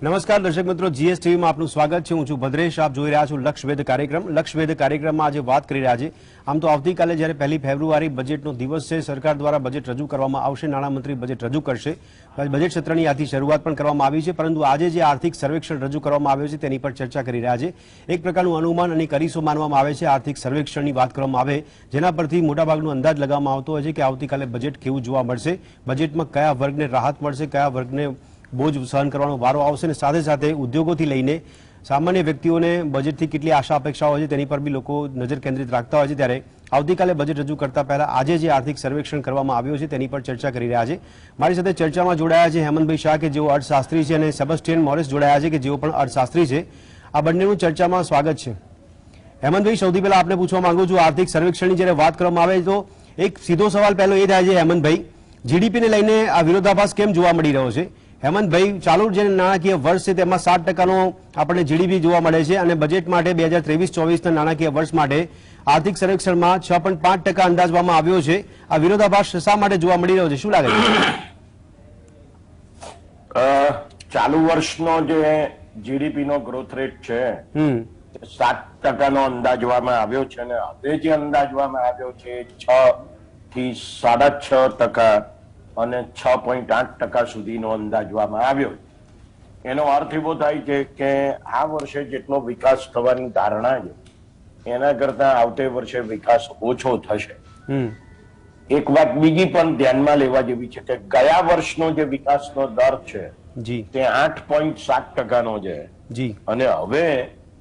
નમસ્કાર દર્શક મિત્રો, જીએસટીવીમાં આપનું સ્વાગત છે. હું છું ભદ્રેશ. આપ જોઈ રહ્યા છો લક્ષવેધ કાર્યક્રમ. લક્ષવેધ કાર્યક્રમમાં આજે વાત કરી રહ્યા છે. આમ તો આવતીકાલે જ્યારે 1 ફેબ્રુઆરી બજેટનો દિવસ છે, સરકાર દ્વારા બજેટ રજૂ કરવામાં આવશે, નાણામંત્રી બજેટ રજૂ કરશે. બજેટ સત્રની આથી શરૂઆત પણ કરવામાં આવી છે, પરંતુ આજે જે આર્થિક સર્વેક્ષણ રજૂ કરવામાં આવ્યું છે તેની પર ચર્ચા કરી રહ્યા છે. એક પ્રકારનું અનુમાન અને કરીસો માનવામાં આવે છે આર્થિક સર્વેક્ષણની વાત કરવામાં આવે, જેના પરથી મોટાભાગનો અંદાજ લગાવવામાં આવતો હોય છે કે આવતીકાલે બજેટ કેવું જોવા મળશે, બજેટમાં કયા વર્ગને રાહત મળશે, કયા વર્ગને બોજ સહન કરવાનો વારો આવશે, અને સાથે સાથે ઉદ્યોગોથી લઈને સામાન્ય વ્યક્તિઓને બજેટથી કેટલી આશા અપેક્ષાઓ હોય છે તેની પર બી લોકો નજર કેન્દ્રિત રાખતા હોય છે. ત્યારે આવતીકાલે બજેટ રજૂ કરતા પહેલા આજે જે આર્થિક સર્વેક્ષણ કરવામાં આવ્યું છે તેની પર ચર્ચા કરી રહ્યા છે. મારી સાથે ચર્ચામાં જોડાયા છે હેમંતભાઈ શાહ કે જેઓ અર્થશાસ્ત્રી છે, અને સેબેસ્ટિયન મોરિસ જોડાયા છે કે જેઓ પણ અર્થશાસ્ત્રી છે. આ બંનેનું ચર્ચામાં સ્વાગત છે. હેમંતભાઈ, સૌથી પહેલા આપને પૂછવા માંગુ છું, આર્થિક સર્વેક્ષણની જ્યારે વાત કરવામાં આવે તો એક સીધો સવાલ પહેલો એ થાય છે હેમંતભાઈ, જીડીપીને લઈને આ વિરોધાભાસ કેમ જોવા મળી રહ્યો છે? હેમંતભાઈ, ચાલુ જે નાણાકીય વર્ષ છે તેમાં 7%નો આપણને જીડીપી જોવા મળે છે, અને બજેટ માટે 2023-24ના નાણાકીય વર્ષ માટે આર્થિક સર્વેક્ષણમાં 6.5% અંદાજવામાં આવ્યો છે. આ વિરોધાભાસ શા માટે જોવા મળી રહ્યો છે, શું લાગે છે? ચાલુ વર્ષનો જે જીડીપી નો ગ્રોથ રેટ છે 7%નો અંદાજવામાં આવ્યો છે, અને હવે જે અંદાજવામાં આવ્યો છે 6 થી 6.5% અને 6.8% સુધીનો અંદાજવામાં આવ્યો. એનો અર્થ એવો થાય છે કે આ વર્ષે જેટલો વિકાસ થવાની ધારણા છે એના કરતા આવતે વર્ષે વિકાસ ઓછો થશે. એક વાત બીજી પણ ધ્યાનમાં લેવા જેવી છે કે ગયા વર્ષનો જે વિકાસનો દર છે તે 8.7%નો છે, અને હવે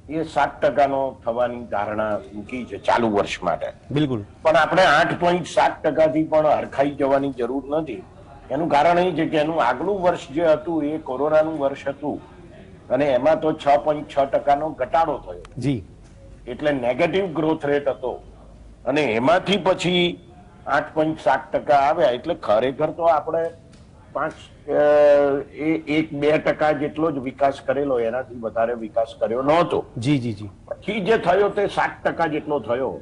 એ 7%નો થવાની ધારણા મૂકી છે ચાલુ વર્ષ માટે. બિલકુલ. પણ આપણે 8.7%થી પણ હરખાઈ જવાની જરૂર નથી. એનું કારણ એ છે કે એનું આગલું વર્ષ જે હતું એ કોરોનાનું વર્ષ હતું, અને એમાં તો 6.6%નો ઘટાડો થયો, એટલે નેગેટિવ ગ્રોથ રેટ હતો, અને એમાંથી પછી 8.7% આવ્યા. એટલે ખરેખર તો આપણે 1-2% જેટલો જ વિકાસ કરેલો, એનાથી વધારે વિકાસ કર્યો નહોતો. પછી જે થયો તે 7% જેટલો થયો,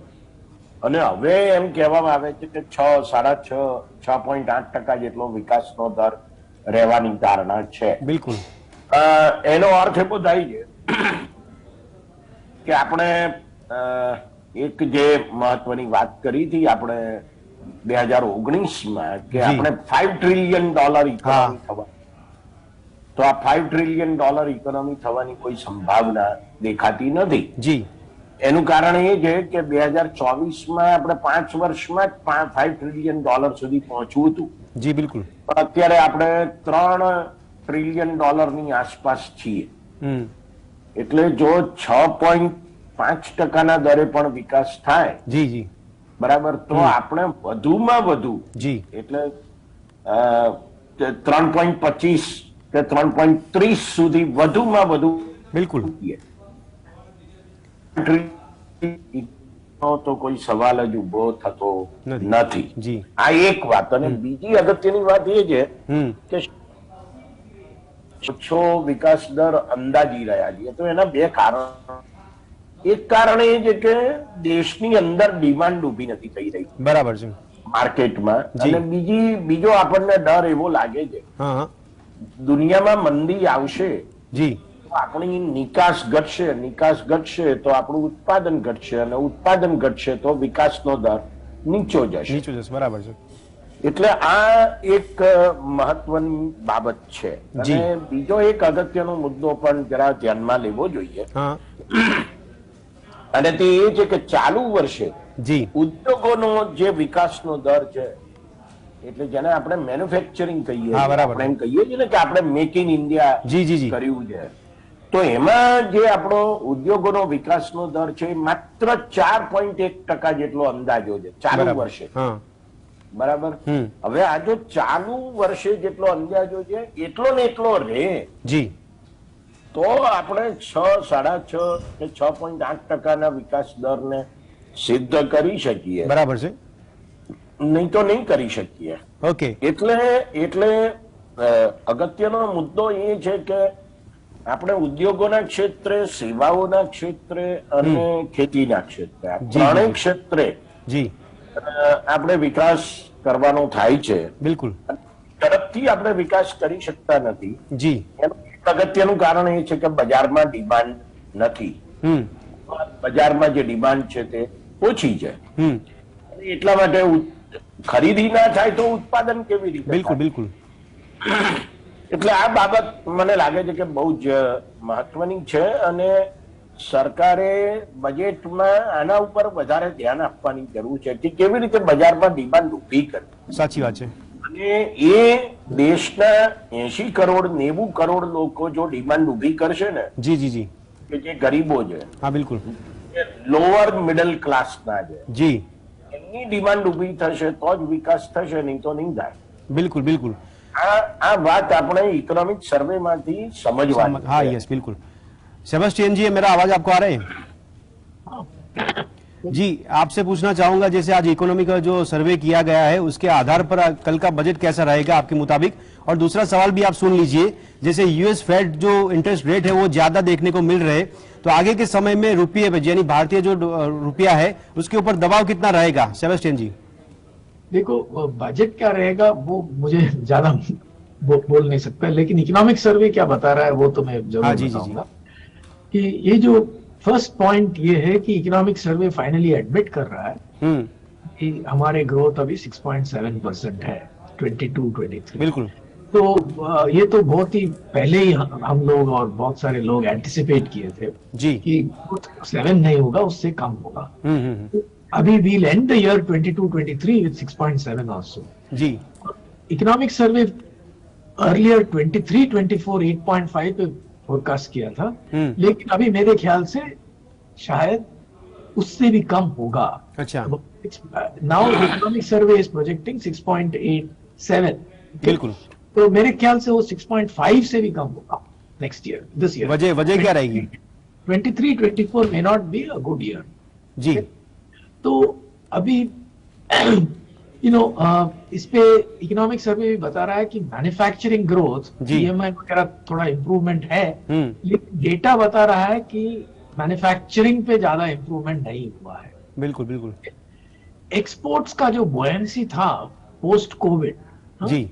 અને હવે એમ કહેવામાં આવે છે કે 6.8% જેટલો વિકાસનો દર રહેવાની ધારણા છે. બિલકુલ. એનો અર્થ એવો થાય છે કે આપણે એક જે મહત્વની વાત કરી હતી આપણે 2019માં કે આપણે $5 ટ્રિલિયન ઇકોનોમી થવા, તો આ $5 ટ્રિલિયન ઇકોનોમી થવાની કોઈ સંભાવના દેખાતી નથી. એનું કારણ એ છે કે 2024માં આપણે 5 વર્ષમાં જ $5 ટ્રિલિયન સુધી પહોંચવું હતું. બિલકુલ. પણ અત્યારે આપણે $3 ટ્રિલિયન ની આસપાસ છીએ. એટલે જો 6.5%ના દરે પણ વિકાસ થાય, બરાબર, તો આપણે વધુમાં વધુ એટલે 3.25 કે 3.30 સુધી વધુમાં વધુ બિલકુલ તો કોઈ સવાલ જ ઉભો થતો નથી. આ એક વાત. અને બીજી અગત્યની વાત એ છે કે ઓછો વિકાસ દર અંદાજી રહ્યા છીએ, તો એના બે કારણ. એક કારણ એ છે કે દેશની અંદર ડિમાન્ડ ઉભી નથી થઈ રહી, બરાબર છે, માર્કેટમાં. અને બીજો આપણને ડર એવો લાગે છે દુનિયામાં મંદી આવશે આપણી નિકાસ ઘટશે તો આપણું ઉત્પાદન ઘટશે, અને ઉત્પાદન ઘટશે તો વિકાસનો દર નીચો જશે. બરાબર છે. એટલે આ એક મહત્વની બાબત છે. અને બીજો એક અગત્યનો મુદ્દો પણ જરા ધ્યાનમાં લેવો જોઈએ, અને તે એ છે કે ચાલુ વર્ષે ઉદ્યોગોનો જે વિકાસનો દર છે, એટલે જેને આપણે મેન્યુફેક્ચરિંગ કહીએ, આપણે એમ કહીએ છીએ ને કે આપણે મેક ઇન ઇન્ડિયા કર્યું છે, તો એમાં જે આપણો ઉદ્યોગોનો વિકાસનો દર છે માત્ર 4.1% જેટલો અંદાજો છે ચાલુ વર્ષે. બરાબર. હવે આ જો ચાલુ વર્ષે જેટલો અંદાજો છે એટલો ને એટલો રહે તો આપણે 6.5 કે 6.8%ના વિકાસ દરને સિદ્ધ કરી શકીએ. બરાબર છે. નહીં તો નહીં કરી શકીએ. ઓકે. એટલે અગત્યનો મુદ્દો એ છે કે આપણે ઉદ્યોગોના ક્ષેત્રે, સેવાઓના ક્ષેત્રે અને ખેતીના ક્ષેત્રે, આ ત્રણેય ક્ષેત્રે આપણે વિકાસ કરવાનો થાય છે. બિલકુલ. ઝડપથી આપણે વિકાસ કરી શકતા નથી. એનું અગત્યનું કારણ એ છે કે બજારમાં ડિમાન્ડ નથી, બજારમાં જે ડિમાન્ડ છે તે ઓછી છે, એટલા માટે ખરીદી ના થાય તો ઉત્પાદન કેવી રીતે? બિલકુલ બિલકુલ. એટલે આ બાબત મને લાગે છે કે બહુ જ મહત્વની છે અને સરકારે બજેટમાં આના ઉપર વધારે ધ્યાન આપવાની જરૂર છે કે કેવી રીતે બજારમાં ડિમાન્ડ ઊભી કરવી. સાચી વાત છે. અને એ દેશના 80 કરોડ 90 કરોડ લોકો જો ડિમાન્ડ ઊભી કરશે ને, જી જી જી, કે જે ગરીબો છે, હા બિલકુલ, લોઅર મિડલ ક્લાસના છે, જી, એમની ડિમાન્ડ ઊભી થશે તો જ વિકાસ થશે, નહીં તો નહીં થાય. બિલકુલ બિલકુલ. આ વાત આપણે इकोनॉमिक सर्वे માંથી समझवानी. हाँ यस बिल्कुल. सेबेस्टियन जी, मेरा आवाज आपको आ रहा है? जी, आपसे पूछना चाहूंगा, जैसे आज इकोनॉमी का जो सर्वे किया गया है उसके आधार पर कल का बजट कैसा रहेगा आपके मुताबिक? और दूसरा सवाल भी आप सुन लीजिए, जैसे यूएस फेड जो इंटरेस्ट रेट है वो ज्यादा देखने को मिल रहे, तो आगे के समय में रुपये पे यानी भारतीय जो रुपया है उसके ऊपर दबाव कितना रहेगा? सेबेस्टियन जी. देखो, बजट क्या रहेगा वो मुझे ज्यादा बोल नहीं सकता, लेकिन इकोनॉमिक सर्वे क्या बता रहा है वो तो मैं जरूर बताऊंगा. कि ये जो फर्स्ट पॉइंट ये है कि इकोनॉमिक सर्वे फाइनली एडमिट कर रहा है कि हमारे ग्रोथ अभी 6.7% है 22-23. बिल्कुल. तो ये तो बहुत ही पहले ही हम लोग और बहुत सारे लोग एंटिसिपेट किए थे जी कि 7 नहीं होगा, उससे कम होगा. अभी we'll end the year 22-23 with 6.7 also. जी. इकोनॉमिक सर्वे अर्लियर 23-24 8.5 पे फोरकास्ट किया था, लेकिन अभी मेरे ख्याल से शायद उससे भी कम होगा. अच्छा. Now economic survey is projecting 6.87. बिल्कुल. तो मेरे ख्याल से वो 6.5 से भी कम होगा नेक्स्ट ईयर, दिस ईयर. वजह क्या रहेगी? 23-24 may not be a good year. जी. तो अभी इस पे इकोनॉमिक सर्वे भी बता रहा है कि मैन्युफैक्चरिंग ग्रोथ, पीएमआई वगैरह थोड़ा इम्प्रूवमेंट है, लेकिन डेटा बता रहा है कि मैन्युफैक्चरिंग पे ज्यादा इम्प्रूवमेंट नहीं हुआ है. बिल्कुल बिल्कुल. एक्सपोर्ट्स का जो बुओयंसी था पोस्ट कोविड, जी,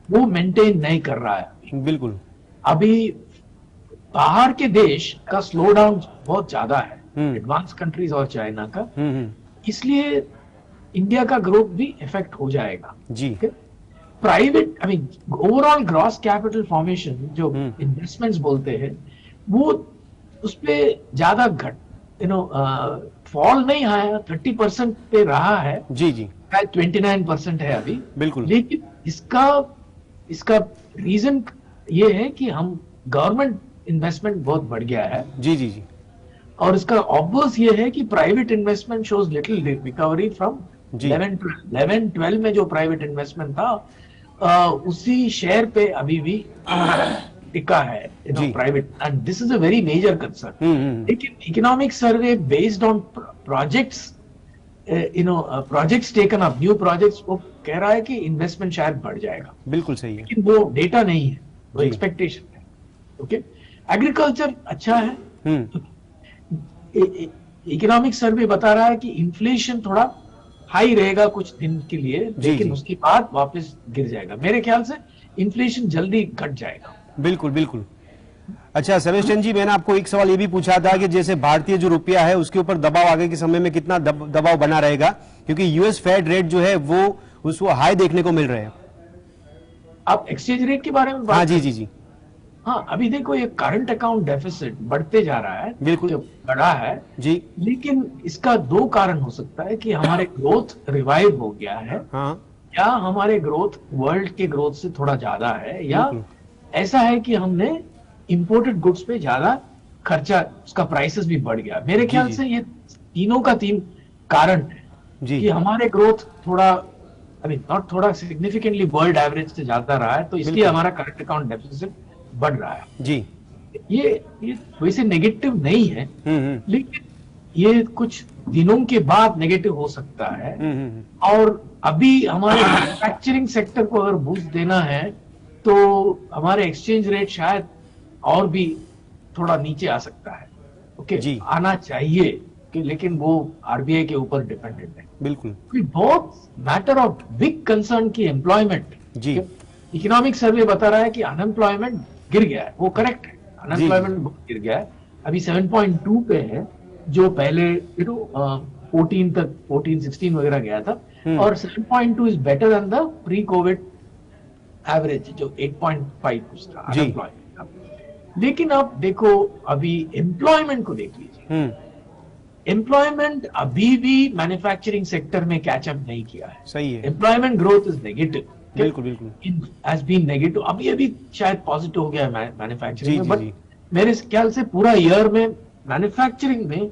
वो मेंटेन नहीं कर रहा है. बिल्कुल. अभी बाहर के देश का स्लो डाउन बहुत ज्यादा है, एडवांस कंट्रीज और चाइना का, इसलिए इंडिया का ग्रोथ भी इफेक्ट हो जाएगा. जी. Private overall gross capital formation जो इन्वेस्टमेंट्स बोलते हैं वो उस पे ज्यादा फॉल नहीं आया, 30% पे रहा है. जी जी. 29% है अभी. बिल्कुल. लेकिन इसका रीजन ये है कि हम गवर्नमेंट इन्वेस्टमेंट बहुत बढ़ गया है. जी जी जी. और इसका ऑब्वियस ये है कि private investment shows little recovery from 11-12 में जो प्राइवेट इन्वेस्टमेंट था उसी शेयर पे अभी भी टिका है private, and this is a very major concern. लेकिन economic survey based on projects projects taken up, new projects, वो कह रहा है कि इन्वेस्टमेंट शायद बढ़ जाएगा. बिल्कुल सही है, लेकिन वो डेटा नहीं है, वो एक्सपेक्टेशन है. ओके. एग्रीकल्चर अच्छा है. इकोनॉमिक सर्वे बता रहा है कि इन्फ्लेशन थोड़ा हाई रहेगा कुछ दिन के लिए, लेकिन उसके बाद वापस गिर जाएगा. मेरे ख्याल से इन्फ्लेशन जल्दी घट जाएगा. बिल्कुल बिल्कुल. अच्छा सेबेस्टियन जी, मैंने आपको एक सवाल ये भी पूछा था कि जैसे भारतीय जो रुपया है उसके ऊपर दबाव आगे के समय में कितना दबाव बना रहेगा, क्योंकि यूएस फेड रेट जो है वो उसको हाई देखने को मिल रहे हैं. आप एक्सचेंज रेट के बारे में बात? हाँ जी जी जी. हाँ, अभी देखो ये करंट अकाउंट डेफिसिट बढ़ते जा रहा है, बिल्कुल बढ़ा है जी. लेकिन इसका दो कारण हो सकता है कि हमारे ग्रोथ रिवाइव हो गया है, हाँ, या हमारे ग्रोथ वर्ल्ड के ग्रोथ से थोड़ा ज्यादा है, या ऐसा है कि हमने इंपोर्टेड गुड्स पे ज्यादा खर्चा, उसका प्राइसेस भी बढ़ गया. मेरे ख्याल से ये तीनों का तीन कारण है कि हमारे ग्रोथ थोड़ा नॉट थोड़ा सिग्निफिकेंटली वर्ल्ड एवरेज से ज्यादा रहा है, तो इसलिए हमारा करंट अकाउंट डेफिसिट बढ़ रहा है. जी. ये वैसे नेगेटिव नहीं है, लेकिन ये कुछ दिनों के बाद नेगेटिव हो सकता है. और अभी हमारे मैन्युफैक्चरिंग सेक्टर को अगर बूस्ट देना है तो हमारे एक्सचेंज रेट शायद और भी थोड़ा नीचे आ सकता है. ओके. आना चाहिए कि, लेकिन वो आरबीआई के ऊपर डिपेंडेंट है. बिल्कुल. बहुत मैटर ऑफ बिग कंसर्न की एम्प्लॉयमेंट. इकोनॉमिक सर्वे बता रहा है कि अनएम्प्लॉयमेंट गिर गया है, वो करेक्ट है, अनएम्प्लॉयमेंट बहुत गिर गया है, अभी 7.2 पे है, जो पहले 14 तक 14-16 वगैरह गया था, और 7.2 is better than the pre Covid average जो 8.5 कुछ था अनएम्प्लॉयमेंट का। लेकिन आप देखो अभी एम्प्लॉयमेंट को देख लीजिए, एम्प्लॉयमेंट अभी भी मैन्युफैक्चरिंग सेक्टर में कैचअप नहीं किया है। सही है, एम्प्लॉयमेंट ग्रोथ इज नेगेटिव, बिल्कुल बिल्कुल हैज बीन नेगेटिव, अभी शायद पॉजिटिव हो गया है मैन्युफैक्चरिंग में, बट मेरे ख्याल से पूरा ईयर में मैन्युफैक्चरिंग में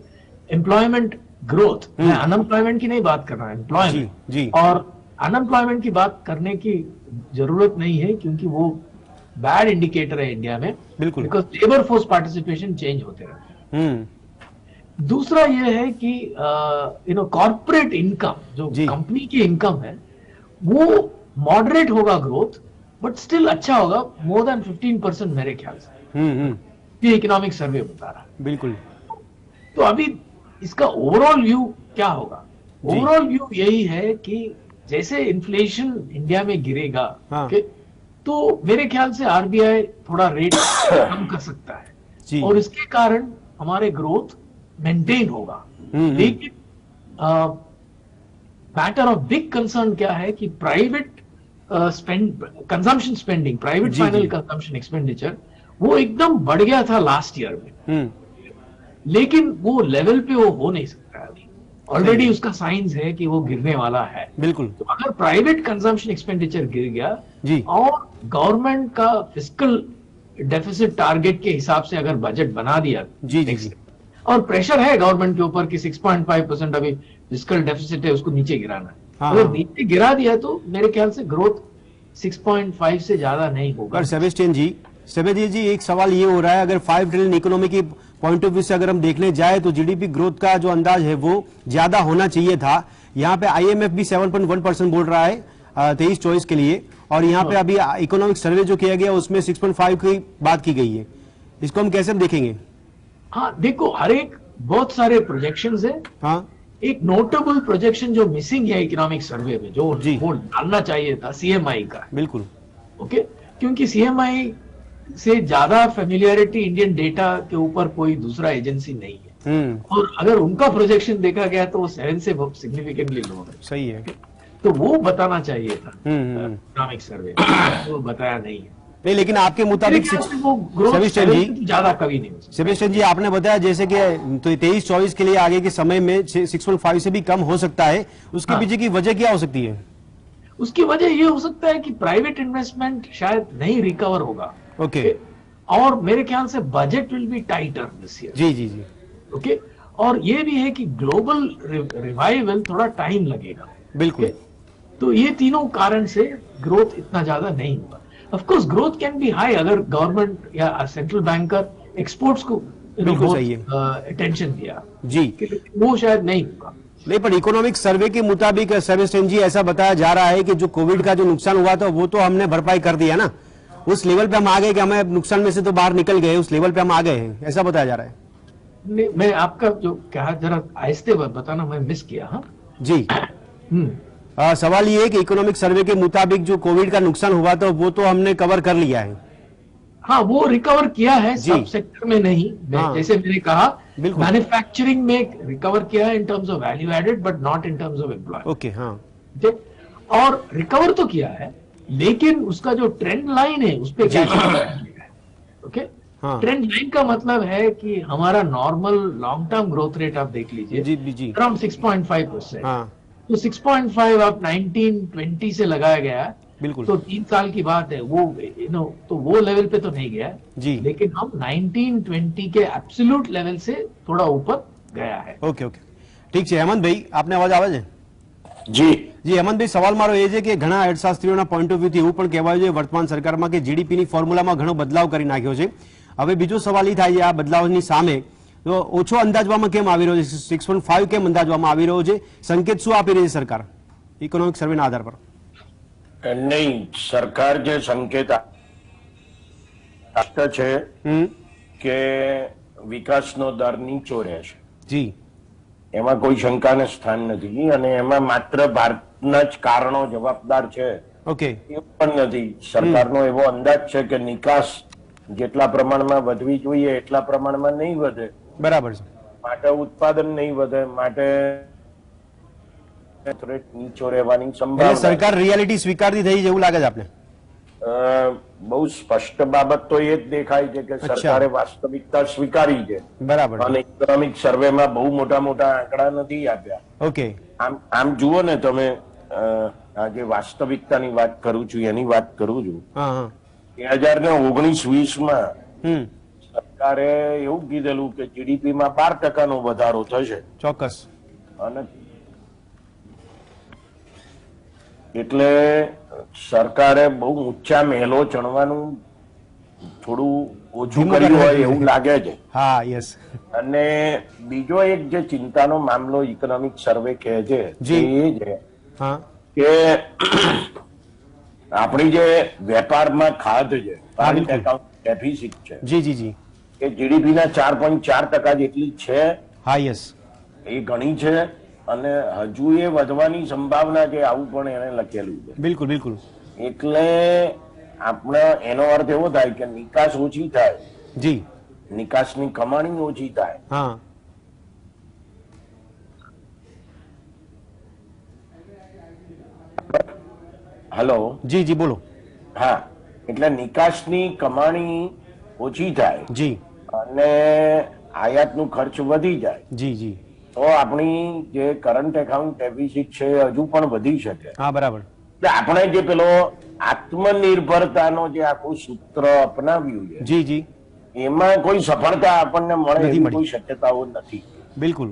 एम्प्लॉयमेंट ग्रोथ, मैं अनएम्प्लॉयमेंट की नहीं बात कर रहा, एम्प्लॉयमेंट, और अनएम्प्लॉयमेंट की बात करने की जरूरत नहीं है क्योंकि वो बैड इंडिकेटर है इंडिया में, बिल्कुल, because labour force participation change होते रहते हैं। दूसरा ये है कि कॉर्पोरेट इनकम, जो कंपनी की इनकम है, वो मॉडरेट होगा ग्रोथ, बट स्टिल अच्छा होगा, मोर देन 15% मेरे ख्याल से, ये इकोनॉमिक सर्वे बता रहा है। बिल्कुल। तो अभी इसका ओवरऑल व्यू क्या होगा? ओवरऑल व्यू यही है कि जैसे इन्फ्लेशन इंडिया में गिरेगा, तो मेरे ख्याल से आरबीआई थोड़ा रेट कम कर सकता है, और इसके कारण हमारे ग्रोथ मेंटेन होगा। लेकिन मैटर ऑफ बिग कंसर्न क्या है कि private consumption spending, private final consumption expenditure, वो एकदम बढ़ गया था लास्ट ईयर में, लेकिन वो लेवल पे वो हो नहीं सकता अभी, ऑलरेडी उसका साइंस है कि वो गिरने वाला है। बिल्कुल। तो अगर प्राइवेट कंजम्पशन एक्सपेंडिचर गिर गया और गवर्नमेंट का फिस्कल डेफिसिट टारगेट के हिसाब से अगर बजट बना दिया, और प्रेशर है गवर्नमेंट के ऊपर कि 6.5% अभी फिस्कल डेफिसिट है, उसको नीचे गिराना है, अगर नीचे गिरा दिया तो मेरे ख्याल से ग्रोथ 6.5 से ज्यादा नहीं होगा। सेबेस्टियन जी एक सवाल ये हो रहा है, अगर 5 ट्रिलियन इकोनॉमी की पॉइंट ऑफ व्यू से अगर हम देखने जाए तो जीडीपी ग्रोथ का जो अंदाज है वो ज्यादा होना चाहिए था। यहाँ पे आईएमएफ भी 7.1% बोल रहा है 23-24 के लिए, और यहाँ पे अभी इकोनॉमिक सर्वे जो किया गया उसमें 6.5 की बात की गई है, इसको हम कैसे देखेंगे? हाँ देखो, हर एक बहुत सारे प्रोजेक्शंस है। हाँ, एक नोटेबल प्रोजेक्शन जो मिसिंग है इकोनॉमिक सर्वे में, जो वो डालना चाहिए था, सीएमआई का। बिल्कुल, ओके, क्योंकि सीएमआई से ज्यादा फेमिलियरिटी इंडियन डेटा के ऊपर कोई दूसरा एजेंसी नहीं है, और अगर उनका प्रोजेक्शन देखा गया तो वो 7 से बहुत सिग्निफिकेंटली लो है। सही है, तो वो बताना चाहिए था इकोनॉमिक सर्वे, वो बताया नहीं है। नहीं, लेकिन आपके मुताबिक सेबेस्टियन जी ज्यादा कभी नहीं हो सकता। सेबेस्टियन जी, आपने बताया जैसे कि तो 23-24 के लिए आगे के समय में 6.5 से भी कम हो सकता है, उसके पीछे की वजह क्या हो सकती है? उसकी वजह ये हो सकता है कि प्राइवेट इन्वेस्टमेंट शायद नहीं रिकवर होगा। ओके, और मेरे ख्याल से budget will be tighter this year. जी। ओके, और ये भी है कि ग्लोबल रिवाइवल थोड़ा टाइम लगेगा। बिल्कुल। तो ये तीनों कारण से ग्रोथ इतना ज्यादा नहीं होगा। Of course growth can be high अगर गवर्नमेंट या सेंट्रल बैंकर एक्सपोर्ट्स को अटेंशन दिया जी, वो शायद नहीं होगा। नहीं, पर इकोनॉमिक सर्वे के मुताबिक सेबेस्टियन जी ऐसा बताया जा रहा है कि जो कोविड का जो नुकसान हुआ था वो तो हमने भरपाई कर दिया ना, उस लेवल पे हम आ गए कि हमें नुकसान में से तो बाहर निकल गए, उस लेवल पे हम आ गए हैं, ऐसा बताया जा रहा है। मैं आपका जो कहा जरा आहिस्ते बताना, मैं मिस किया। हाँ जी। सवाल ये है कि इकोनॉमिक सर्वे के मुताबिक जो कोविड का नुकसान हुआ था वो तो हमने कवर कर लिया है। हाँ, वो रिकवर किया है, सब सेक्टर में नहीं। जैसे मैंने कहा, मैन्युफैक्चरिंग में रिकवर किया है in terms of value added, but not in terms of employ. Okay, हाँ, और रिकवर तो किया है, लेकिन उसका जो ट्रेंड लाइन है उस पर ओके, ट्रेंड लाइन का मतलब है कि हमारा normal long term growth rate आप देख लीजिए, अराउंड 6.5%। तो 6.5 आप 1920 से लगाया गया है, बिल्कुल, तो 3 साल की बात है, वो तो वो लेवल पे तो नहीं गया जी, लेकिन हम 1920 के एब्सोल्यूट लेवल से थोड़ा ऊपर गया है। ओके, ठीक है। हेमंत भाई, आपने अवाज है? જી હેમંત ભાઈ, સવાલ મારો એ છે કે ઘણા અર્થશાસ્ત્રીઓના પોઈન્ટ ઓફ વ્યૂથી એવું પણ કહેવાયું છે વર્તમાન સરકારમાં કે જીડીપીની ફોર્મ્યુલામાં ઘણો બદલાવ કરી નાખ્યો છે। હવે બીજો સવાલ એ થાય છે આ બદલાવની સામે તો ઓછો અંદાજવામાં કેમ આવી રહ્યો છે, 6.5 કેમ અંદાજવામાં આવી રહ્યો છે, સંકેત શું આપી રહી છે સરકાર ઇકોનોમિક સર્વેના આધાર પર? નહીં, સરકાર જે સંકેત આપે છે કે વિકાસનો દર નીચો રહેશે જી, એમાં કોઈ શંકાને સ્થાન નથી, અને એમાં માત્ર ભારતના જ કારણો જવાબદાર છે ઓકે, એવું પણ નથી। સરકારનો એવો અંદાજ છે કે નિકાસ જેટલા પ્રમાણમાં વધવી જોઈએ એટલા પ્રમાણમાં નહીં વધે. બરાબર છે. માટે ઉત્પાદન નહીં વધે, માટે નીચો રહેવાની સંભાવના. સરકાર રિયાલિટી સ્વીકારતી થઈ એવું લાગે છે આપને? બહુ સ્પષ્ટ બાબત તો એ જ દેખાય છે કે સરકારે વાસ્તવિકતા સ્વીકારી છે. બરાબર. અને ઇકોનોમિક સર્વેમાં બહુ મોટા મોટા આંકડા નથી આપ્યા. ઓકે. આમ જુઓ ને તમે, આજે વાસ્તવિકતાની વાત કરું છું એની વાત કરું છું. 2019-20 સરકારે એવું કીધેલું કે જીડીપી માં 12% નો વધારો થશે. ચોક્કસ. અને એટલે સરકારે બહુ ઊંચા મહેલો ચણવાનું થોડું ઓછું કર્યું હોય એવું લાગે છે. હા, યસ. અને બીજો એક જે ચિંતાનો મામલો ઇકોનોમિક સર્વે કહે છે એ છે કે આપણી જે વેપારમાં ખાધ છે, કરંટ એકાઉન્ટ ડેફિસિટ છે, જી જી જી, એ જીડીપી ના 4.4% જેટલી છે. હા, યસ. એ ઘણી છે અને હજુ એ વધવાની સંભાવના છે, આવું પણ એને લખેલું છે. બિલકુલ બિલકુલ. એટલે આપણે એનો અર્થ એવો થાય કે નિકાસ ઓછી થાય. જી. નિકાસની કમાણી ઓછી થાય. હા. હેલો. જી જી બોલો. હા, એટલે નિકાસની કમાણી ઓછી થાય જી અને આયાતનો ખર્ચ વધી જાય જી જી, તો આપણી જે કરંટ એકાઉન્ટ ડેફિસિટ છે હજુ પણ વધી શકે. હા, બરાબર. એટલે આપણે જે પેલો આત્મનિર્ભરતાનો જે આખું સૂત્ર અપનાવ્યું છે, જી જી, એમાં કોઈ સફળતા આપણને મળે એવી કોઈ શક્યતાઓ નથી. બિલકુલ.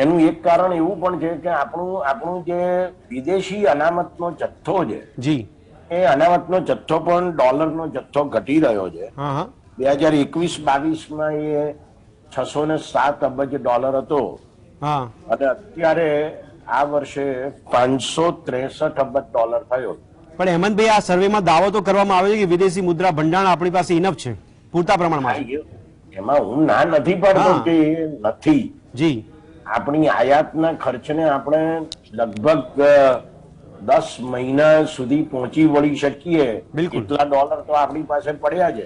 એનું એક કારણ એવું પણ છે કે આપણું જે વિદેશી અનામતનો જથ્થો છે, જી, એ અનામતનો જથ્થો પણ ડોલરનો જથ્થો ઘટી રહ્યો છે. 2021-22 એ 607 અબજ ડોલર હતો અને અત્યારે આ વર્ષે 563 અબજ ડોલર થયો. પણ હેમંતભાઈ, આ સર્વેમાં દાવો તો કરવામાં આવે છે કે વિદેશી મુદ્રા ભંડાણ આપણી પાસે ઇનફ છે, પૂરતા પ્રમાણમાં. એમાં હું ના નથી પડતો કે નથી. જી. આપણી આયાતના ખર્ચને આપણે લગભગ 10 મહિના સુધી પહોંચી વળી શકીએ એટલા ડોલર તો આપણી પાસે પડ્યા છે,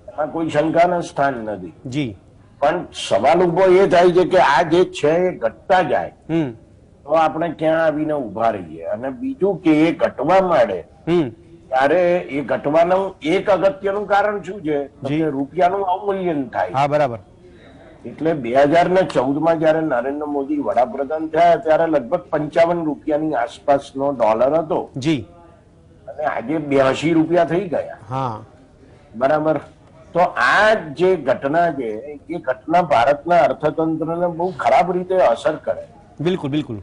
એમાં કોઈ શંકાના સ્થાન નથી. જી. પણ સવાલ ઉભો એ થાય છે કે આ જે છે એ ઘટતા જાય તો આપણે ક્યાં આવીને ઉભા રહીએ. અને બીજું કે એ ઘટવા માંડે ત્યારે એ ઘટવાનું એક અગત્યનું કારણ શું છે કે રૂપિયાનું અવમૂલ્યન થાય. હા, બરાબર. એટલે 2014 જયારે નરેન્દ્ર મોદી વડાપ્રધાન થયા ત્યારે લગભગ 55 રૂપિયાની આસપાસનો ડોલર હતો. જી. અને આજે 82 રૂપિયા થઈ ગયા. હા, બરાબર. તો આ જે ઘટના છે એ ઘટના ભારતના અર્થતંત્રને બહુ ખરાબ રીતે અસર કરે. બિલકુલ બિલકુલ.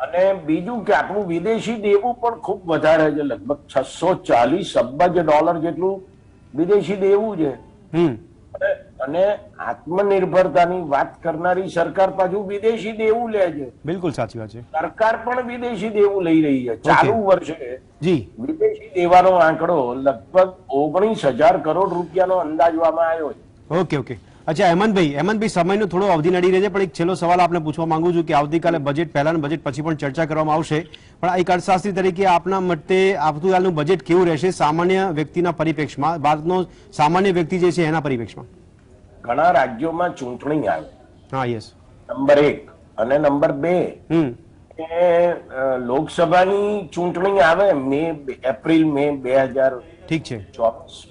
અને બીજું કે આપણું વિદેશી દેવું પણ ખૂબ વધારે છે, લગભગ 640 અબજ ડોલર જેટલું વિદેશી દેવું છે. અને આત્મનિર્ભરતાની વાત કરનારી સરકાર પાછું વિદેશી દેવું લે છે. બિલકુલ સાચી વાત છે. સરકાર પણ વિદેશી દેવું લઈ રહી છે. ચાલુ વર્ષે જી વિદેશી દેવાનો આંકડો લગભગ 19,000 કરોડ રૂપિયાનો અંદાજવામાં આવ્યો છે. Okay okay. અચ્છા હેમંતભાઈ, સમયનો થોડો અવધિ નડી રહે છે, પણ એક છેલ્લો સવાલ આપને પૂછવા માંગુ છું કે આવતીકાલે બજેટ પહેલા અને બજેટ પછી પણ ચર્ચા કરવામાં આવશે, પણ એક અર્થશાસ્ત્રી તરીકે આપના મતે આવતીકાલનું બજેટ કેવું રહેશે સામાન્ય વ્યક્તિના પરિપ્રેક્ષમાં, ભારતનો સામાન્ય વ્યક્તિ જે છે એના પરિપ્રેક્ષમાં? ઘણા રાજ્યોમાં ચૂંટણી આવે. હા, યસ. નંબર 1 અને નંબર 2 કે લોકસભાની ચૂંટણી આવે એપ્રિલ મે 2024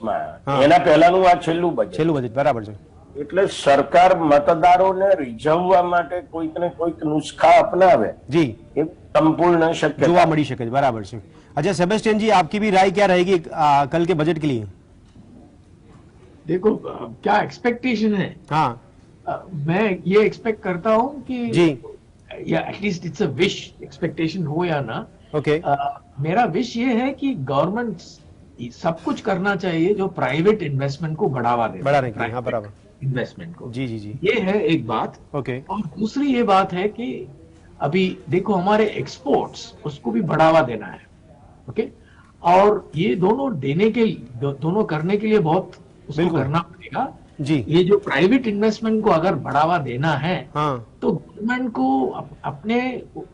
એના પહેલાનું આ છેલ્લું બજેટ. બરાબર છે. એટલે સરકાર મતદારોને રીઝવવા માટે કોઈક ને કોઈક નુસ્ખા અપનાવે જી, એ સંપૂર્ણ શક્ય જોવા મળી શકે. બરાબર છે. अच्छा सेबेस्टियन जी, आपकी भी राय क्या रहेगी कल के बजट के लिए? देखो क्या एक्सपेक्टेशन है. हाँ, मैं ये एक्सपेक्ट करता हूँ कि जी, या at least it's a wish, expectation हो या ना. ओके. मेरा विश ये है कि गवर्नमेंट सब कुछ करना चाहिए जो प्राइवेट इन्वेस्टमेंट को बढ़ावा दे. बढ़ाने के लिए. हाँ, बराबर. इन्वेस्टमेंट को. जी जी जी, ये है एक बात. ओके. और दूसरी ये बात है कि अभी देखो हमारे एक्सपोर्ट्स, उसको भी बढ़ावा देना है. ओके. और ये दोनों करने के लिए बहुत उसको करना पड़ेगा जी. ये जो प्राइवेट इन्वेस्टमेंट को अगर बढ़ावा देना है, हाँ, तो गवर्नमेंट को अपने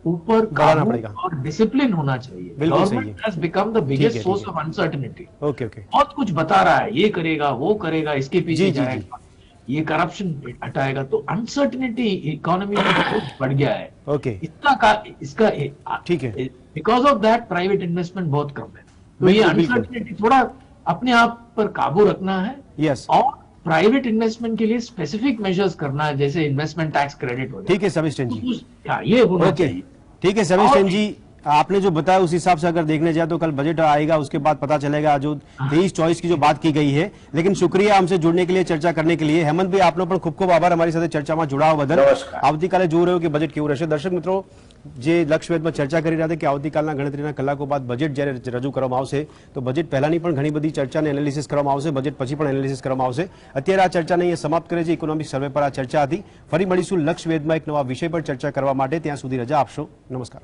ऊपर बढ़ाना पड़ेगा और डिसिप्लिन होना चाहिए। Government has become the biggest source of uncertainty. Okay okay, बहुत कुछ बता रहा है, ये करेगा वो करेगा, इसके पीछे जाएगा, ये करप्शन हटाएगा, तो अनसर्टेनिटी इकोनॉमी में बहुत बढ़ गया है। ओके, इसका ठीक है, because of that private investment बहुत कम है। तो ये अनसर्टेनिटी थोड़ा अपने आप पर काबू रखना है। यस, और प्राइवेट इन्वेस्टमेंट के लिए स्पेसिफिक मेजर्स करना है, जैसे इन्वेस्टमेंट टैक्स क्रेडिट हो। ठीक है सविस्टेन जी, ये होना चाहिए। ठीक है सविस्टेन जी, आपने जो बताया उस हिसाब से अगर देखने जाए तो कल बजट आएगा, उसके बाद पता चलेगा जो 23 चॉइस की जो बात की गई है। लेकिन शुक्रिया हमसे जुड़ने के लिए, चर्चा करने के लिए। હેમંત ભાઈ આપનો પણ ખૂબ ખૂબ આભાર અમારી સાથે ચર્ચામાં જોડાવા બદલ। આવતીકાલે જોઈ રહ્યો કે બજેટ કેવું રહેશે। દર્શક મિત્રો, જે લક્ષવેધમાં ચર્ચા કરી રહ્યા હતા કે આવતીકાલના ગણતરીના કલાકો બાદ બજેટ જ્યારે રજૂ કરવામાં આવશે તો બજેટ પહેલાની પણ ઘણી બધી ચર્ચાને એનાલિસિસ કરવામાં આવશે, બજેટ પછી પણ એનાલિસિસ કરવામાં આવશે। અત્યારે આ ચર્ચાને અહીંયા સમાપ્ત કરે છે। ઇકોનોમિક સર્વે પર આ ચર્ચા હતી। ફરી મળીશું લક્ષવેધમાં એક નવા વિષય પર ચર્ચા કરવા માટે। ત્યાં સુધી રજા આપશો। નમસ્કાર।